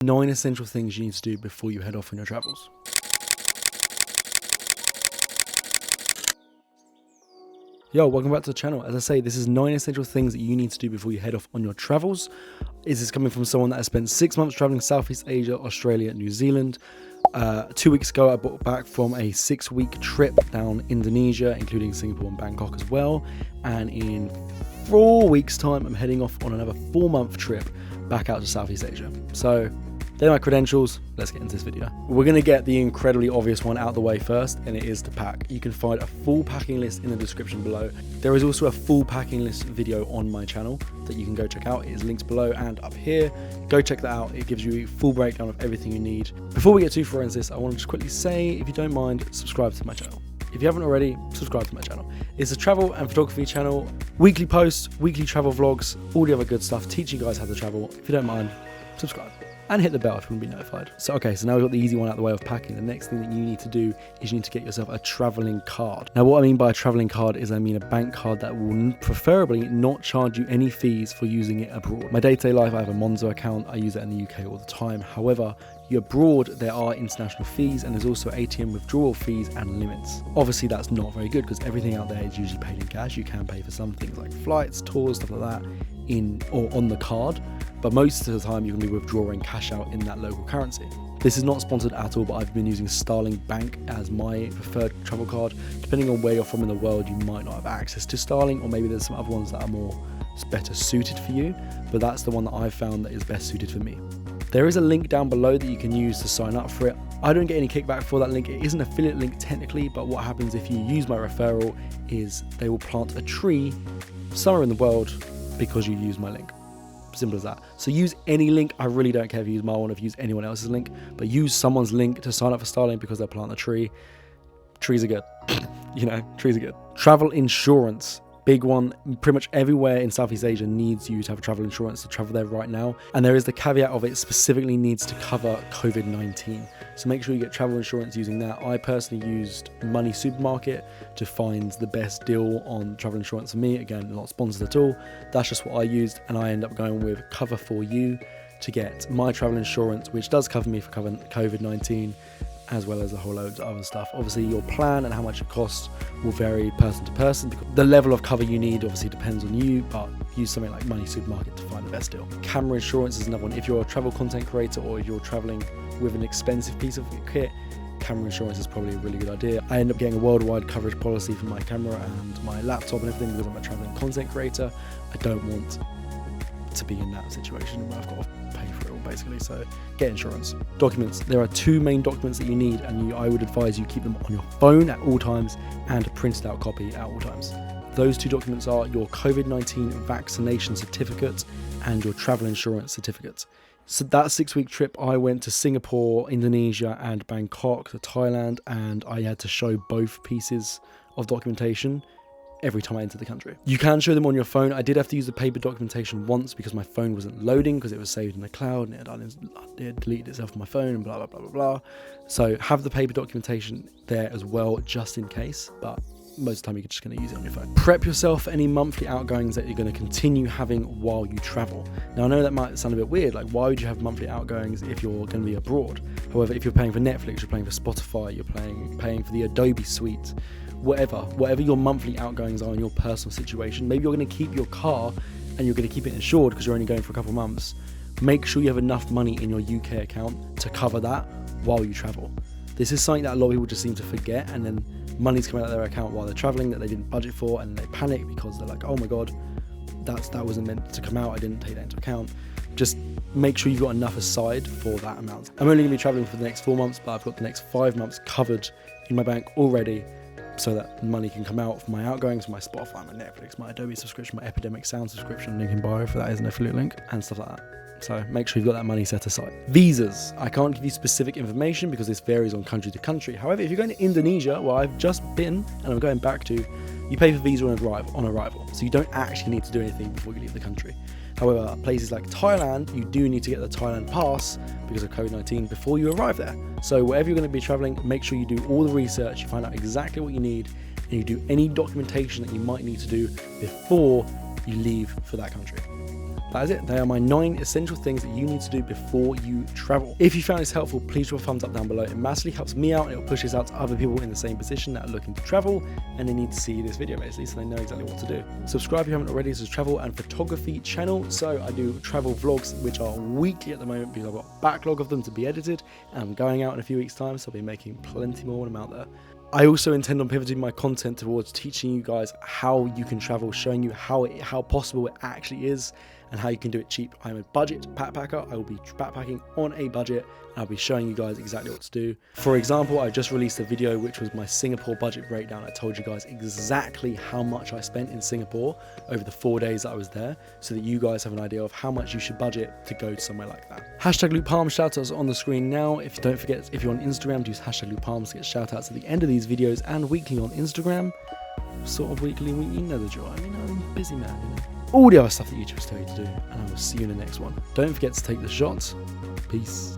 9 essential things you need to do before you head off on your travels. Yo, welcome back to the channel. As I say, this is 9 essential things that you need to do before you head off on your travels. This is coming from someone that has spent 6 months traveling Southeast Asia, Australia, New Zealand. 2 weeks ago, I brought back from a 6-week trip down Indonesia, including Singapore and Bangkok as well. And in 4 weeks' time, I'm heading off on another 4-month trip back out to Southeast Asia. So they're my credentials. Let's get into this video. We're going to get the incredibly obvious one out of the way first, and it is to pack. You can find a full packing list in the description below. There is also a full packing list video on my channel that you can go check out. It is linked below and up here. Go check that out. It gives you a full breakdown of everything you need. Before we get too far into this, I want to just quickly say, if you don't mind, subscribe to my channel. If you haven't already, subscribe to my channel. It's a travel and photography channel. Weekly posts, weekly travel vlogs, all the other good stuff, teaching you guys how to travel. If you don't mind, subscribe. And hit the bell if you want to be notified. So now we've got the easy one out of the way of packing. The next thing that you need to do is you need to get yourself a traveling card. Now, what I mean by a traveling card is I mean a bank card that will preferably not charge you any fees for using it abroad. My day-to-day life, I have a Monzo account. I use it in the UK all the time. However, you're abroad, there are international fees, and there's also ATM withdrawal fees and limits. Obviously, that's not very good because everything out there is usually paid in cash. You can pay for some things like flights, tours, stuff like that in or on the card. But most of the time you can be withdrawing cash out in that local currency. This is not sponsored at all, but I've been using Starling Bank as my preferred travel card. Depending on where you're from in the world, you might not have access to Starling, or maybe there's some other ones that are better suited for you, but that's the one that I've found that is best suited for me. There is a link down below that you can use to sign up for it. I don't get any kickback for that link. It is an affiliate link technically, but what happens if you use my referral is they will plant a tree somewhere in the world because you use my link. Simple as that. So use any link. I really don't care if you use my one, if you use anyone else's link, but use someone's link to sign up for Starling because they'll plant a tree. Trees are good. Trees are good. Travel insurance. Big one. Pretty much everywhere in Southeast Asia needs you to have a travel insurance to travel there right now. And there is the caveat of it specifically needs to cover COVID-19. So make sure you get travel insurance using that. I personally used Money Supermarket to find the best deal on travel insurance for me. Again, not sponsored at all. That's just what I used. And I end up going with Cover For You to get my travel insurance, which does cover me for COVID-19, as well as a whole load of other stuff. Obviously, your plan and how much it costs will vary person to person, because the level of cover you need obviously depends on you, but use something like Money Supermarket to find the best deal. Camera insurance is another one. If you're a travel content creator or if you're traveling with an expensive piece of kit, camera insurance is probably a really good idea. I end up getting a worldwide coverage policy for my camera and my laptop and everything because I'm a traveling content creator. I don't want to be in that situation where I've got to pay for it all, basically. So get insurance. Documents. There are 2 main documents that you need, and I would advise you keep them on your phone at all times and a printed out copy at all times. Those 2 documents are your COVID-19 vaccination certificate and your travel insurance certificate. So that 6-week trip, I went to Singapore, Indonesia, and Bangkok to Thailand, and I had to show both pieces of documentation every time I entered the country. You can show them on your phone. I did have to use the paper documentation once because my phone wasn't loading because it was saved in the cloud and it had deleted itself from my phone and blah, blah, blah, blah, blah. So have the paper documentation there as well, just in case, but most of the time you're just going to use it on your phone. Prep yourself for any monthly outgoings that you're going to continue having while you travel. Now, I know that might sound a bit weird, like why would you have monthly outgoings if you're going to be abroad? However, if you're paying for Netflix, you're paying for Spotify, you're paying for the Adobe suite, whatever your monthly outgoings are in your personal situation, maybe you're going to keep your car and you're going to keep it insured because you're only going for a couple of months. Make sure you have enough money in your UK account to cover that while you travel. This is something that a lot of people just seem to forget, and then money's coming out of their account while they're traveling that they didn't budget for, and they panic because they're like, oh my god, that wasn't meant to come out, I didn't take that into account. Just make sure you've got enough aside for that amount. I'm only going to be traveling for the next 4 months, but I've got the next 5 months covered in my bank already, so that money can come out for my outgoings, for my Spotify, my Netflix, my Adobe subscription, my Epidemic Sound subscription, link in bio for that is an affiliate link, and stuff like that. So make sure you've got that money set aside. Visas. I can't give you specific information because this varies on country to country. However, if you're going to Indonesia, where I've just been and I'm going back to, you pay for visa on arrival. So you don't actually need to do anything before you leave the country. However, places like Thailand, you do need to get the Thailand pass because of COVID-19 before you arrive there. So wherever you're going to be traveling, make sure you do all the research, you find out exactly what you need, and you do any documentation that you might need to do before you leave for that country. that is it. They are my 9 essential things that you need to do before you travel. If you found this helpful, please drop a thumbs up down below. It massively helps me out, and it will push this out to other people in the same position that are looking to travel and they need to see this video basically, so they know exactly what to do. Subscribe if you haven't already. This is travel and photography channel, so I do travel vlogs which are weekly at the moment because I've got a backlog of them to be edited, and I'm going out in a few weeks time, so I'll be making plenty more when I'm out there. I also intend on pivoting my content towards teaching you guys how you can travel, showing you how possible it actually is and how you can do it cheap. I'm a budget backpacker. I will be backpacking on a budget, and I'll be showing you guys exactly what to do. For example, I just released a video which was my Singapore budget breakdown. I told you guys exactly how much I spent in Singapore over the 4 days that I was there, so that you guys have an idea of how much you should budget to go to somewhere like that. Hashtag LukePalms shoutouts on the screen now. If you don't forget, if you're on Instagram, use hashtag LukePalms to get shoutouts at the end of these videos and weekly on Instagram. Sort of weekly, you know the drill. I mean, I'm a busy man, you know. All the other stuff that YouTubers tell you to do, and I will see you in the next one. Don't forget to take the shots. Peace.